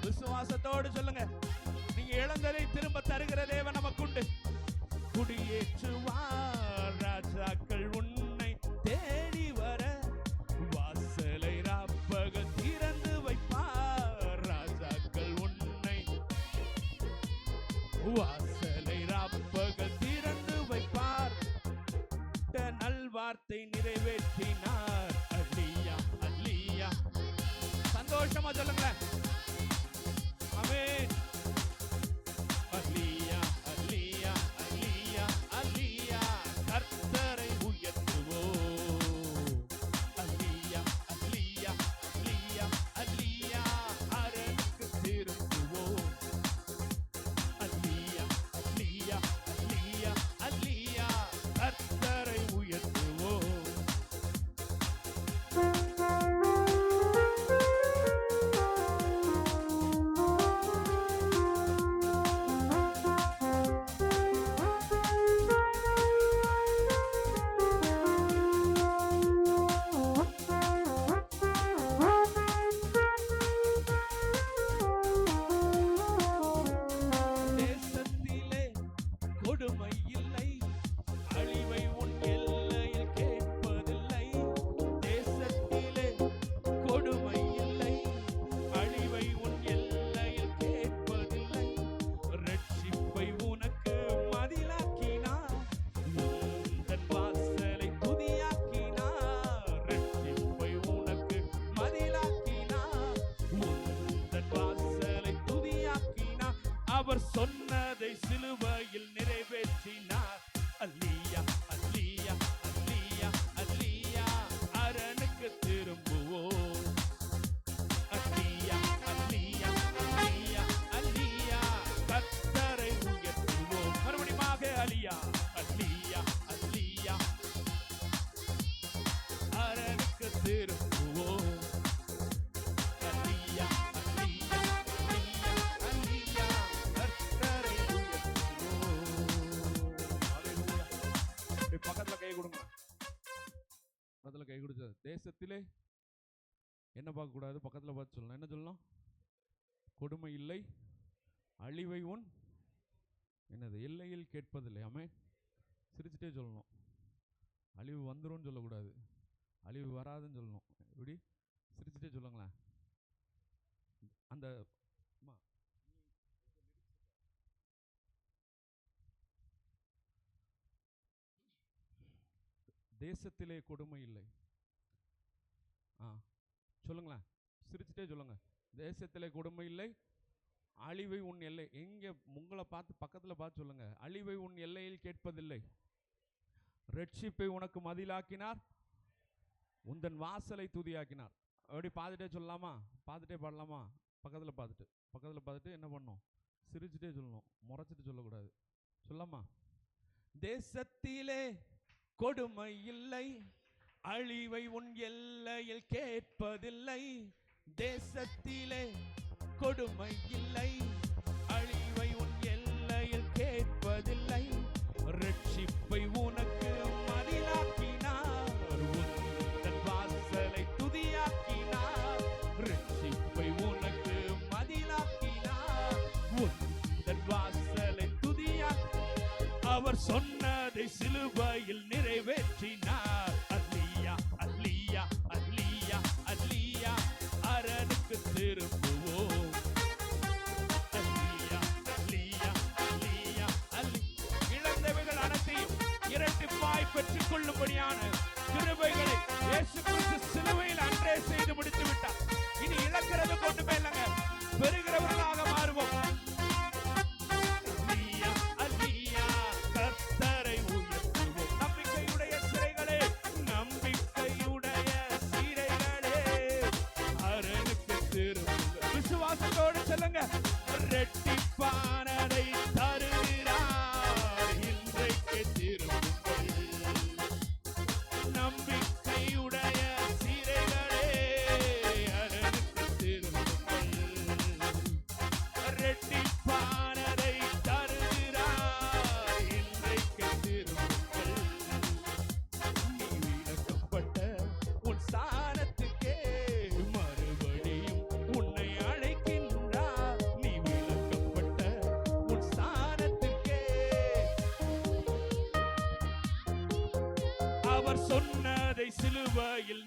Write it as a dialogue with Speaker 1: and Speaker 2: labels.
Speaker 1: விசுவாசத்தோடு சொல்லுங்க. நீங்க இழந்ததை திரும்ப தருகிற தேவன் நமக்குண்டு. குடியேற்றுவார் ராஜாக்கள் உன்னை தேடி வர, வாசலை ராப்பகல் திறந்து வைப்பார். ராஜாக்கள் உன்னை வாசலை ராப்பகல் திறந்து வைப்பார். நல்வார்த்தை நிறைவேற்றினார். அல்லேலூயா அல்லேலூயா. சந்தோஷமா சொல்லுங்களேன். ஆமென். அல்லேலூயா அல்லேலூயா அல்லேலூயா அல்லேலூயா. கர்த்தரை உயர்த்துவோம். அல்லேலூயா அல்லேலூயா அல்லேலூயா அல்லேலூயா. அரணுக்கு திரும்புவோம். அல்லேலூயா அல்லேலூயா அல்லேலூயா அல்லேலூயா. கர்த்தரை உயர்த்துவோம். தேசத்திலே கொடுமை இல்லை, அழிவை உன் எல்லையில் கேட்பதில்லை. தேசத்திலே கொடுமை இல்லை, அழிவை உன் எல்லையில் கேட்பதில்லை. ரட்சிப்பை உனக்கு மதிலாக்கினார், உந்தன் வாசலை துதியாக்கினார். ரட்சிப்பை உனக்கு மதிலாக்கினார், உந்தன் வாசலை துதியாக்கினார். அவர் சொன்னதை சிலுவையில் நிறைவேற்றினார். அல்லேலூயா அல்லேலூயா அல்லேலூயா அல்லேலூயா. அரணுக்கு திரும்புவோம். அல்லேலூயா அல்லேலூயா அல்லேலூயா அல்லேலூயா. கர்த்தரை உயர்த்துவோம். மறுபடியுமாக அல்லேலூயா அல்லேலூயா அல்லேலூயா. அரணுக்கு திரும்புவோம். அல்லேலூயா அல்லேலூயா அல்லேலூயா அல்லேலூயா. கர்த்தரை உயர்த்துவோம். அல்லேலூயா. இப்படி பக்கத்துல கை கொடுங்க. பக்கத்துல கை கொடுத்து தேசத்திலே என்ன பார்க்க கூடாது, பக்கத்துல பார்த்து சொல்லணும். என்ன சொல்லணும்? கொடுமை இல்லை, அழிவை உன் என்னது எல்லையில் கேட்பதில்லை. ஆமென். சிரிச்சுட்டே சொல்லணும். அழிவு வந்துரும்னு சொல்லக்கூடாது, அழிவு வராதுன்னு சொல்லணும். இப்படி சிரிச்சுட்டே சொல்லுங்களேன். அந்த தேசத்திலே கொடுமை இல்லை. சொல்லுங்களேன், சிரிச்சுட்டே சொல்லுங்க. தேசத்திலே கொடுமை இல்லை, அழிவை உன் எல்லை. எங்க உங்களை பார்த்து பக்கத்துல பார்த்து சொல்லுங்க. அழிவை உன் எல்லையில் கேட்பதில்லை. ரட்சிப்பை உனக்கு மதிலாக்கினார், உந்தன் வாசலை துதியாக்கினார். அப்படி பார்த்துட்டே சொல்லலாமா? பார்த்துட்டே பாடலாமா? பக்கத்துல பார்த்துட்டு என்ன பண்ணணும்? சிரிச்சுட்டே சொல்லணும், முறைச்சிட்டு சொல்லக்கூடாது. சொல்லலாமா? தேசத்திலே கொடுமை இல்லை, அழிவை உன் எல்லையில் கேட்பதில்லை. தேசத்திலே கொடுமை இல்லை, அழிவை உன் எல்லையில் கேட்பதில்லை. ரட்சிப்பை உனக்கு மதிலாக்கினார், உந்தன் வாசலை துதியாக்கினார். ரட்சிப்பை உனக்கு மதிலாக்கினார், உந்தன் வாசலை துதியாக்கினார். அவர் சொன்னதை சிலுவையில் நிறைவேற்றினார். அல்லேலூயா அல்லேலூயா அல்லேலூயா அல்லேலூயா. அரணுக்கு திரும்புவோம். அல்லேலூயா அல்லேலூயா அல்லேலூயா அல்லேலூயா. இழந்தவைகள் அனைத்தையும் இரட்டிப்பாய் பெற்றுக் கொள்ளும்படியான கிருபைகளை இயேசு கிறிஸ்து சிலுவையில் அன்றே செய்து முடித்து விட்டார். இனி இழக்கிறது கொண்டுமே இல்லைங்க, பெறுகிறவர்களாக மாறுவோம். விசுவாசத்தோடு சொல்லுங்க. ரெட்டிப்பானதை தருகிறார், இன்றைக்கு திரும்புங்கள். நம்பிக்கையுடைய சீரைகளே, அரணுக்கு திரும்புங்கள். ரெட்டிப்பானதை தருகிறார், இன்றைக்கு திரும்புங்கள். நீ விளக்கப்பட்ட உன் ஸ்தானத்துக்கே மறுபடியும் உன்னை அழைக்கின்றார். அவர் சொன்னதை சிலுவையில்